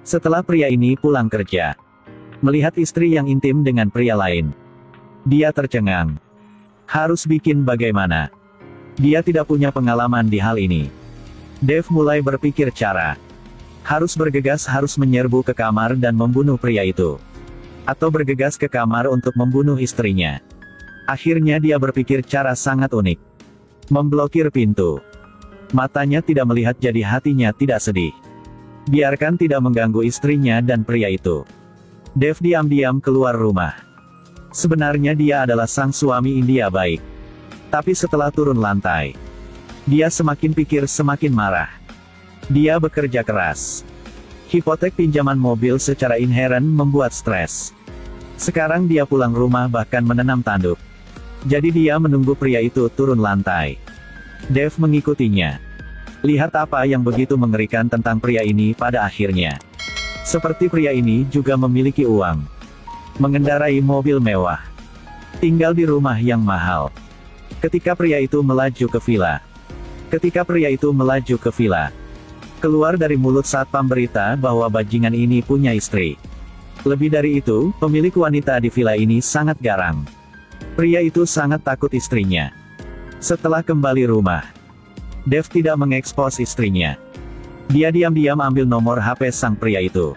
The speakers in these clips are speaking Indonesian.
Setelah pria ini pulang kerja, melihat istri yang intim dengan pria lain, dia tercengang. Harus bikin bagaimana? Dia tidak punya pengalaman di hal ini. Dev mulai berpikir cara. Harus bergegas, harus menyerbu ke kamar dan membunuh pria itu. Atau bergegas ke kamar untuk membunuh istrinya. Akhirnya dia berpikir cara sangat unik. Memblokir pintu. Matanya tidak melihat jadi hatinya tidak sedih. Biarkan tidak mengganggu istrinya dan pria itu. Dev diam-diam keluar rumah. Sebenarnya dia adalah sang suami India baik. Tapi setelah turun lantai, dia semakin pikir semakin marah. Dia bekerja keras. Hipotek pinjaman mobil secara inheren membuat stres. Sekarang dia pulang rumah bahkan menenam tanduk. Jadi dia menunggu pria itu turun lantai. Dev mengikutinya. Lihat apa yang begitu mengerikan tentang pria ini pada akhirnya. Seperti pria ini juga memiliki uang. Mengendarai mobil mewah. Tinggal di rumah yang mahal. Ketika pria itu melaju ke villa. Keluar dari mulut satpam berita bahwa bajingan ini punya istri. Lebih dari itu, pemilik wanita di villa ini sangat garang. Pria itu sangat takut istrinya. Setelah kembali rumah, Dev tidak mengekspos istrinya. Dia diam-diam ambil nomor HP sang pria itu.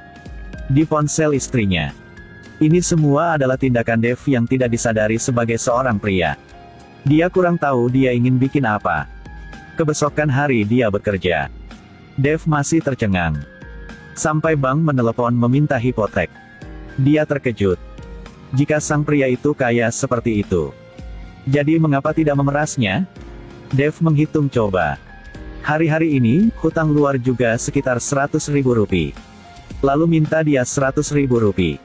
Di ponsel istrinya. Ini semua adalah tindakan Dev yang tidak disadari sebagai seorang pria. Dia kurang tahu dia ingin bikin apa. Kebesokan hari dia bekerja. Dev masih tercengang. Sampai bank menelepon meminta hipotek. Dia terkejut. Jika sang pria itu kaya seperti itu, jadi mengapa tidak memerasnya? Dev menghitung coba. Hari-hari ini, hutang luar juga sekitar 100.000 rupiah. Lalu minta dia 100.000 rupiah.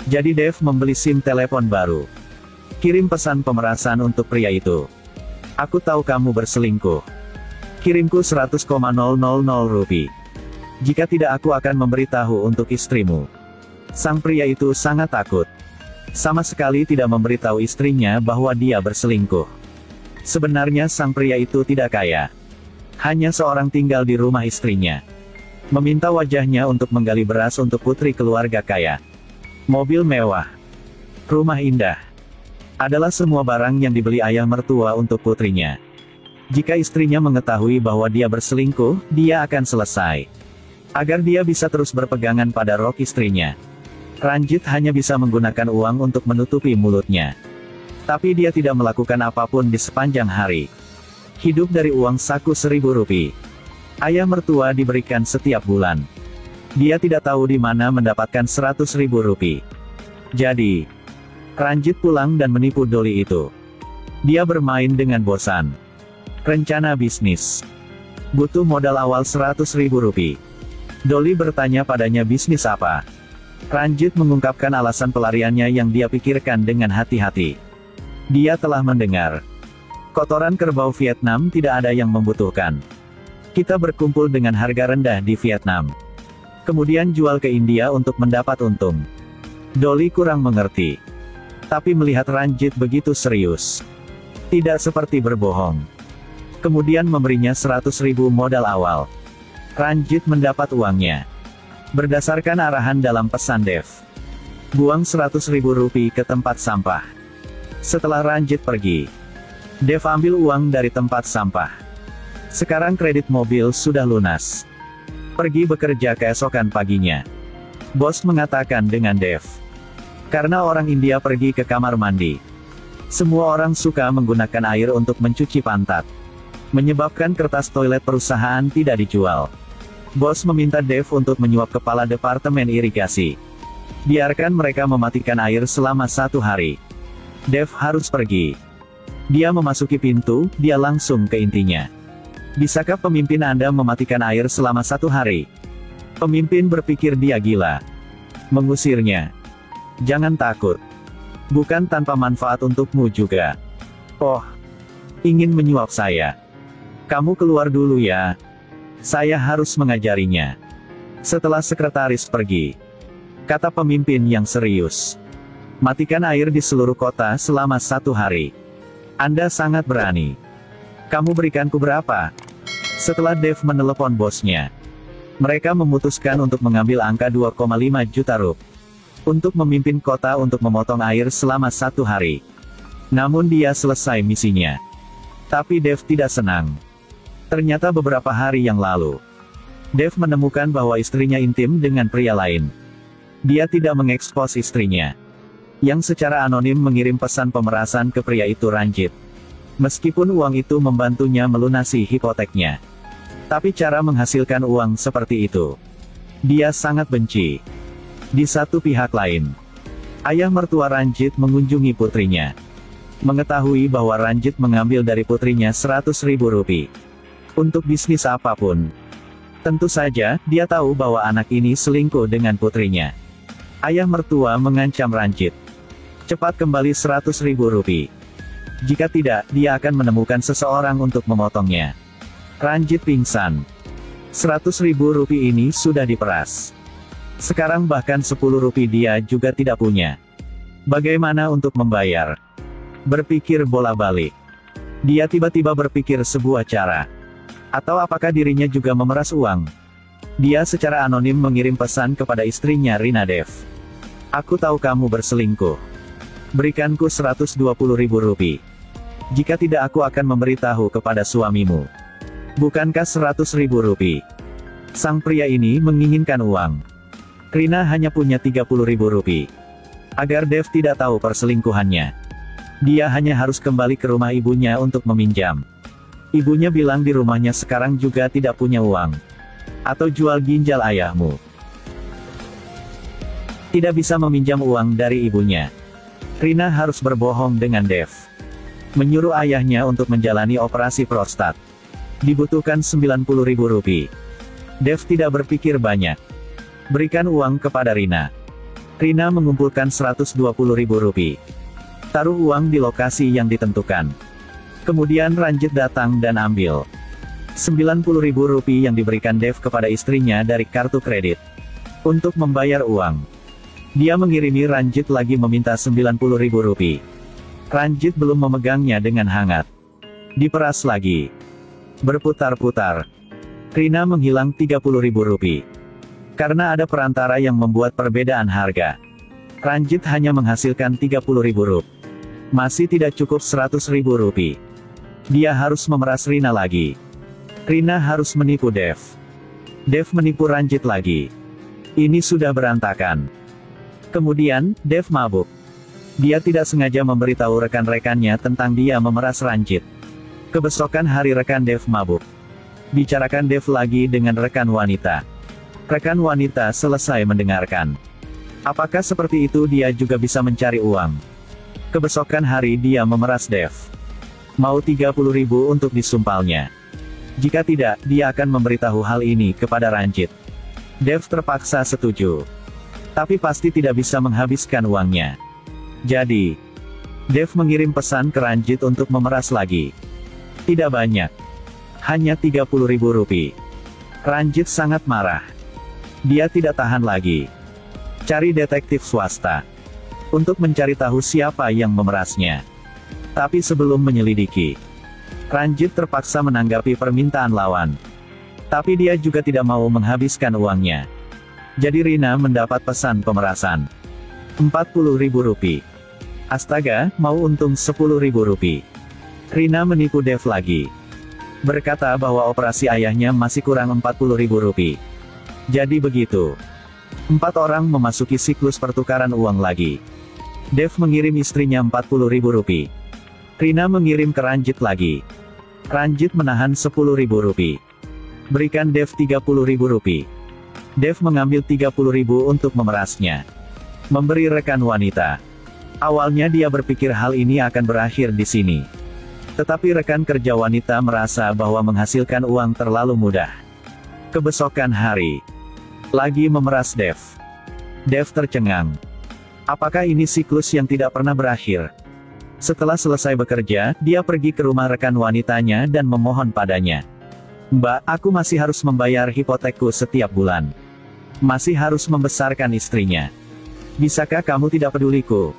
Jadi Dev membeli SIM telepon baru. Kirim pesan pemerasan untuk pria itu. Aku tahu kamu berselingkuh. Kirimku 100,000 rupiah. Jika tidak aku akan memberitahu untuk istrimu. Sang pria itu sangat takut. Sama sekali tidak memberitahu istrinya bahwa dia berselingkuh. Sebenarnya sang pria itu tidak kaya. Hanya seorang tinggal di rumah istrinya. Meminta wajahnya untuk menggali beras untuk putri keluarga kaya. Mobil mewah. Rumah indah. Adalah semua barang yang dibeli ayah mertua untuk putrinya. Jika istrinya mengetahui bahwa dia berselingkuh, dia akan selesai. Agar dia bisa terus berpegangan pada rok istrinya. Ranjit hanya bisa menggunakan uang untuk menutupi mulutnya. Tapi dia tidak melakukan apapun di sepanjang hari. Hidup dari uang saku 1.000 rupiah. Ayah mertua diberikan setiap bulan. Dia tidak tahu di mana mendapatkan 100.000 rupiah. Jadi, Ranjit pulang dan menipu Doli itu. Dia bermain dengan bosan. Rencana bisnis. Butuh modal awal 100.000 rupiah. Doli bertanya padanya bisnis apa. Ranjit mengungkapkan alasan pelariannya yang dia pikirkan dengan hati-hati. Dia telah mendengar. Kotoran kerbau Vietnam tidak ada yang membutuhkan. Kita berkumpul dengan harga rendah di Vietnam. Kemudian jual ke India untuk mendapat untung. Doli kurang mengerti. Tapi melihat Ranjit begitu serius. Tidak seperti berbohong. Kemudian memberinya 100.000 modal awal. Ranjit mendapat uangnya. Berdasarkan arahan dalam pesan Dev. Buang 100.000 rupiah ke tempat sampah. Setelah Ranjit pergi, Dev ambil uang dari tempat sampah. Sekarang kredit mobil sudah lunas. Pergi bekerja keesokan paginya. Bos mengatakan dengan Dev. Karena orang India pergi ke kamar mandi. Semua orang suka menggunakan air untuk mencuci pantat. Menyebabkan kertas toilet perusahaan tidak dijual. Bos meminta Dev untuk menyuap kepala departemen irigasi. Biarkan mereka mematikan air selama 1 hari. Dev harus pergi. Dia memasuki pintu, dia langsung ke intinya. Bisakah pemimpin Anda mematikan air selama 1 hari? Pemimpin berpikir dia gila. Mengusirnya. Jangan takut. Bukan tanpa manfaat untukmu juga. Oh. Ingin menyuap saya. Kamu keluar dulu ya. Saya harus mengajarinya. Setelah sekretaris pergi. Kata pemimpin yang serius. Matikan air di seluruh kota selama 1 hari. Anda sangat berani. Kamu berikanku berapa? Setelah Dev menelepon bosnya. Mereka memutuskan untuk mengambil angka 2,5 juta rupiah untuk memimpin kota untuk memotong air selama 1 hari. Namun dia selesai misinya. Tapi Dev tidak senang. Ternyata beberapa hari yang lalu, Dev menemukan bahwa istrinya intim dengan pria lain. Dia tidak mengekspos istrinya, yang secara anonim mengirim pesan pemerasan ke pria itu Ranjit. Meskipun uang itu membantunya melunasi hipoteknya. Tapi cara menghasilkan uang seperti itu, dia sangat benci. Di satu pihak lain, ayah mertua Ranjit mengunjungi putrinya. Mengetahui bahwa Ranjit mengambil dari putrinya 100.000 rupiah untuk bisnis apapun. Tentu saja, dia tahu bahwa anak ini selingkuh dengan putrinya. Ayah mertua mengancam Ranjit. Cepat kembali 100.000 rupiah. Jika tidak, dia akan menemukan seseorang untuk memotongnya. Ranjit pingsan. 100.000 rupiah ini sudah diperas. Sekarang bahkan 10 rupiah dia juga tidak punya. Bagaimana untuk membayar? Berpikir bola-balik. Dia tiba-tiba berpikir sebuah cara. Atau apakah dirinya juga memeras uang? Dia secara anonim mengirim pesan kepada istrinya Rina Dev. Aku tahu kamu berselingkuh. Berikanku 120.000 rupiah. Jika tidak aku akan memberitahu kepada suamimu. Bukankah 100.000 rupiah? Sang pria ini menginginkan uang. Rina hanya punya 30.000 rupiah. Agar Dev tidak tahu perselingkuhannya, dia hanya harus kembali ke rumah ibunya untuk meminjam. Ibunya bilang di rumahnya sekarang juga tidak punya uang. Atau jual ginjal ayahmu. Tidak bisa meminjam uang dari ibunya. Rina harus berbohong dengan Dev. Menyuruh ayahnya untuk menjalani operasi prostat. Dibutuhkan 90.000 rupiah. Dev tidak berpikir banyak. Berikan uang kepada Rina. Rina mengumpulkan 120.000 rupiah. Taruh uang di lokasi yang ditentukan. Kemudian Ranjit datang dan ambil 90.000 rupiah yang diberikan Dev kepada istrinya dari kartu kredit. Untuk membayar uang, dia mengirimi Ranjit lagi meminta 90.000 rupiah. Ranjit belum memegangnya dengan hangat. Diperas lagi. Berputar-putar. Rina menghilang 30.000 rupiah. Karena ada perantara yang membuat perbedaan harga, Ranjit hanya menghasilkan 30.000 rupiah. Masih tidak cukup 100.000 rupiah. Dia harus memeras Rina lagi. Rina harus menipu Dev. Dev menipu Ranjit lagi. Ini sudah berantakan. Kemudian, Dev mabuk. Dia tidak sengaja memberitahu rekan-rekannya tentang dia memeras Ranjit. Kebesokan hari rekan Dev mabuk. Bicarakan Dev lagi dengan rekan wanita. Rekan wanita selesai mendengarkan. Apakah seperti itu dia juga bisa mencari uang? Kebesokan hari dia memeras Dev. Mau 30.000 untuk disumpalnya. Jika tidak, dia akan memberitahu hal ini kepada Ranjit. Dev terpaksa setuju. Tapi pasti tidak bisa menghabiskan uangnya. Jadi, Dev mengirim pesan ke Ranjit untuk memeras lagi. Tidak banyak. Hanya 30.000 rupiah. Ranjit sangat marah. Dia tidak tahan lagi. Cari detektif swasta untuk mencari tahu siapa yang memerasnya. Tapi sebelum menyelidiki, Ranjit terpaksa menanggapi permintaan lawan. Tapi dia juga tidak mau menghabiskan uangnya. Jadi Rina mendapat pesan pemerasan. 40.000 rupiah. Astaga, mau untung 10.000 rupiah. Rina menipu Dev lagi. Berkata bahwa operasi ayahnya masih kurang 40.000 rupiah. Jadi begitu. 4 orang memasuki siklus pertukaran uang lagi. Dev mengirim istrinya 40.000 rupiah. Rina mengirim ke Ranjit lagi. Ranjit menahan 10.000 rupiah. Berikan Dev 30.000 rupiah. Dev mengambil 30.000 untuk memerasnya. Memberi rekan wanita. Awalnya dia berpikir hal ini akan berakhir di sini. Tetapi rekan kerja wanita merasa bahwa menghasilkan uang terlalu mudah. Kebesokan hari, lagi memeras Dev. Dev tercengang. Apakah ini siklus yang tidak pernah berakhir? Setelah selesai bekerja, dia pergi ke rumah rekan wanitanya dan memohon padanya. Mbak, aku masih harus membayar hipotekku setiap bulan. Masih harus membesarkan istrinya. Bisakah kamu tidak peduliku?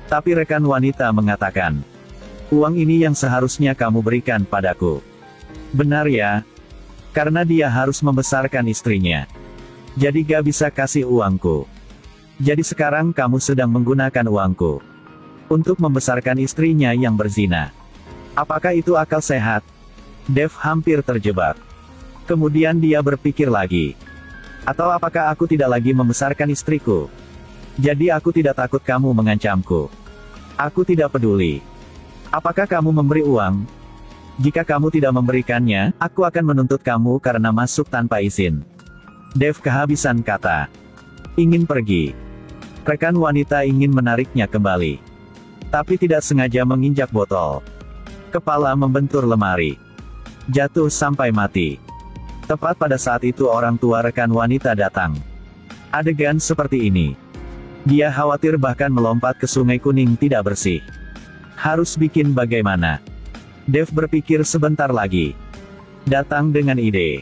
Tapi rekan wanita mengatakan, uang ini yang seharusnya kamu berikan padaku. Benar ya? Karena dia harus membesarkan istrinya. Jadi gak bisa kasih uangku. Jadi sekarang kamu sedang menggunakan uangku untuk membesarkan istrinya yang berzina. Apakah itu akal sehat? Dev hampir terjebak. Kemudian dia berpikir lagi. Atau apakah aku tidak lagi membesarkan istriku? Jadi aku tidak takut kamu mengancamku. Aku tidak peduli. Apakah kamu memberi uang? Jika kamu tidak memberikannya, aku akan menuntut kamu karena masuk tanpa izin. Dev kehabisan kata. Ingin pergi. Rekan wanita ingin menariknya kembali. Tapi tidak sengaja menginjak botol. Kepala membentur lemari. Jatuh sampai mati. Tepat pada saat itu orang tua rekan wanita datang. Adegan seperti ini. Dia khawatir bahkan melompat ke Sungai Kuning tidak bersih. Harus bikin bagaimana? Dev berpikir sebentar lagi. Datang dengan ide.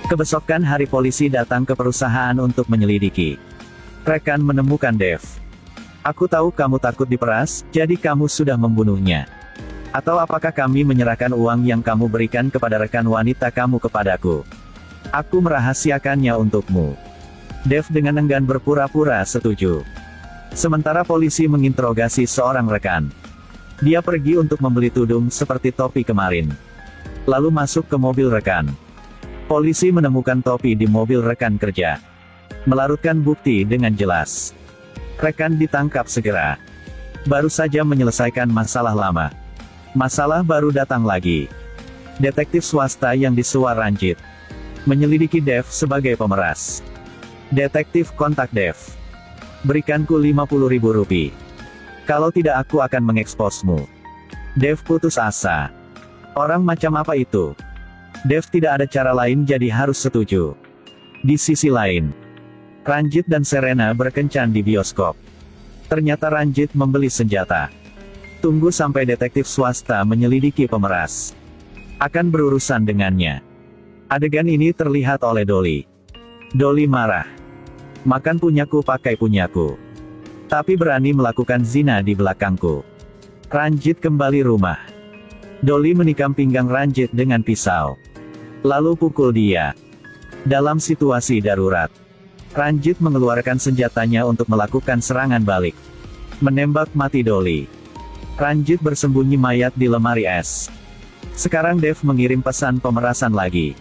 Kebesokan hari polisi datang ke perusahaan untuk menyelidiki. Rekan menemukan Dev. Aku tahu kamu takut diperas, jadi kamu sudah membunuhnya. Atau apakah kami menyerahkan uang yang kamu berikan kepada rekan wanita kamu kepadaku? Aku merahasiakannya untukmu. Dev dengan enggan berpura-pura setuju. Sementara polisi menginterogasi seorang rekan. Dia pergi untuk membeli tudung seperti topi kemarin. Lalu masuk ke mobil rekan. Polisi menemukan topi di mobil rekan kerja. Melarutkan bukti dengan jelas. Rekan ditangkap segera. Baru saja menyelesaikan masalah lama. Masalah baru datang lagi. Detektif swasta yang disuar Ranjit. Menyelidiki Dev sebagai pemeras. Detektif kontak Dev. Berikanku 50.000 rupiah. Kalau tidak aku akan mengeksposmu. Dev putus asa. Orang macam apa itu? Dev tidak ada cara lain jadi harus setuju. Di sisi lain, Ranjit dan Serena berkencan di bioskop. Ternyata Ranjit membeli senjata. Tunggu sampai detektif swasta menyelidiki pemeras. Akan berurusan dengannya. Adegan ini terlihat oleh Dolly. Dolly marah. Makan punyaku pakai punyaku. Tapi berani melakukan zina di belakangku. Ranjit kembali rumah. Dolly menikam pinggang Ranjit dengan pisau. Lalu pukul dia. Dalam situasi darurat, Ranjit mengeluarkan senjatanya untuk melakukan serangan balik. Menembak mati Dolly. Ranjit bersembunyi mayat di lemari es. Sekarang Dev mengirim pesan pemerasan lagi.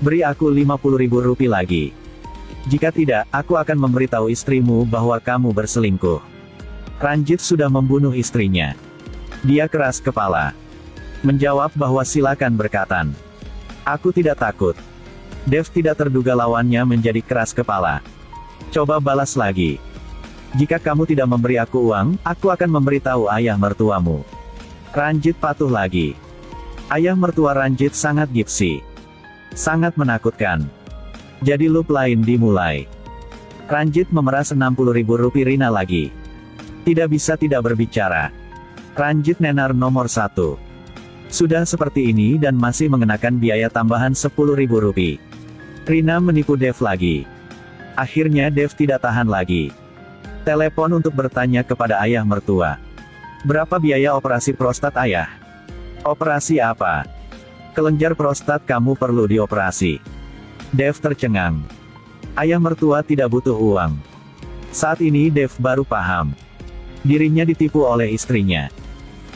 Beri aku 50.000 rupiah lagi. Jika tidak, aku akan memberitahu istrimu bahwa kamu berselingkuh. Ranjit sudah membunuh istrinya. Dia keras kepala. Menjawab bahwa silakan berkatan. Aku tidak takut. Dev tidak terduga lawannya menjadi keras kepala. Coba balas lagi. Jika kamu tidak memberi aku uang, aku akan memberitahu ayah mertuamu. Ranjit patuh lagi. Ayah mertua Ranjit sangat gipsi. Sangat menakutkan. Jadi loop lain dimulai. Ranjit memeras 60.000 rupiah Rina lagi. Tidak bisa tidak berbicara. Ranjit nenar nomor 1. Sudah seperti ini dan masih mengenakan biaya tambahan 10.000 rupiah. Rina menipu Dev lagi. Akhirnya Dev tidak tahan lagi. Telepon untuk bertanya kepada ayah mertua. Berapa biaya operasi prostat ayah? Operasi apa? Kelenjar prostat kamu perlu dioperasi. Dev tercengang. Ayah mertua tidak butuh uang. Saat ini Dev baru paham. Dirinya ditipu oleh istrinya.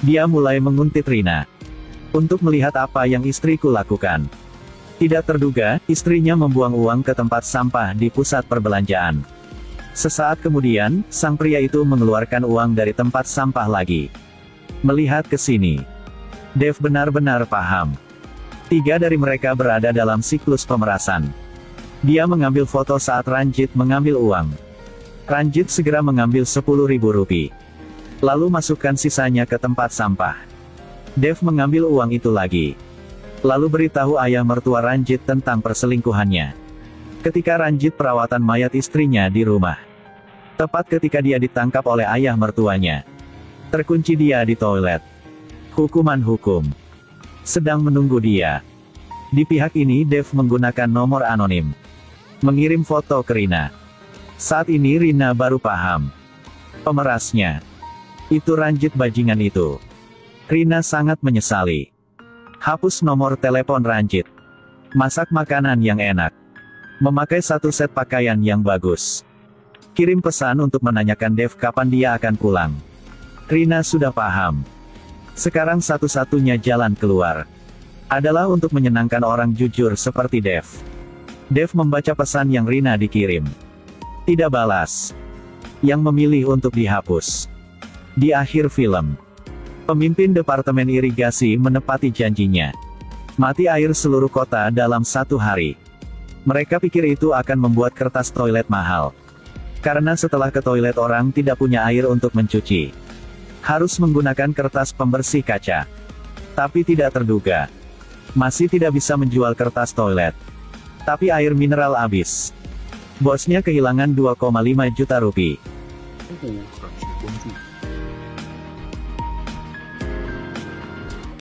Dia mulai menguntit Rina. Untuk melihat apa yang istriku lakukan. Tidak terduga, istrinya membuang uang ke tempat sampah di pusat perbelanjaan. Sesaat kemudian, sang pria itu mengeluarkan uang dari tempat sampah lagi. Melihat ke sini, Dev benar-benar paham. 3 dari mereka berada dalam siklus pemerasan. Dia mengambil foto saat Ranjit mengambil uang. Ranjit segera mengambil 10.000 rupiah. Lalu masukkan sisanya ke tempat sampah. Dev mengambil uang itu lagi. Lalu beritahu ayah mertua Ranjit tentang perselingkuhannya. Ketika Ranjit perawatan mayat istrinya di rumah. Tepat ketika dia ditangkap oleh ayah mertuanya. Terkunci dia di toilet. Hukuman hukum. sedang menunggu dia. Di pihak ini Dev menggunakan nomor anonim. Mengirim foto ke Rina. Saat ini Rina baru paham. Pemerasnya. Itu Ranjit bajingan itu. Rina sangat menyesali. Hapus nomor telepon Ranjit. Masak makanan yang enak. Memakai satu set pakaian yang bagus. Kirim pesan untuk menanyakan Dev kapan dia akan pulang. Rina sudah paham. Sekarang satu-satunya jalan keluar adalah untuk menyenangkan orang jujur seperti Dev. Dev membaca pesan yang Rina dikirim. Tidak balas. Yang memilih untuk dihapus. Di akhir film, pemimpin Departemen Irigasi menepati janjinya. Mati air seluruh kota dalam 1 hari. Mereka pikir itu akan membuat kertas toilet mahal. Karena setelah ke toilet orang tidak punya air untuk mencuci. Harus menggunakan kertas pembersih kaca. Tapi tidak terduga. Masih tidak bisa menjual kertas toilet. Tapi air mineral habis. Bosnya kehilangan 2,5 juta rupiah.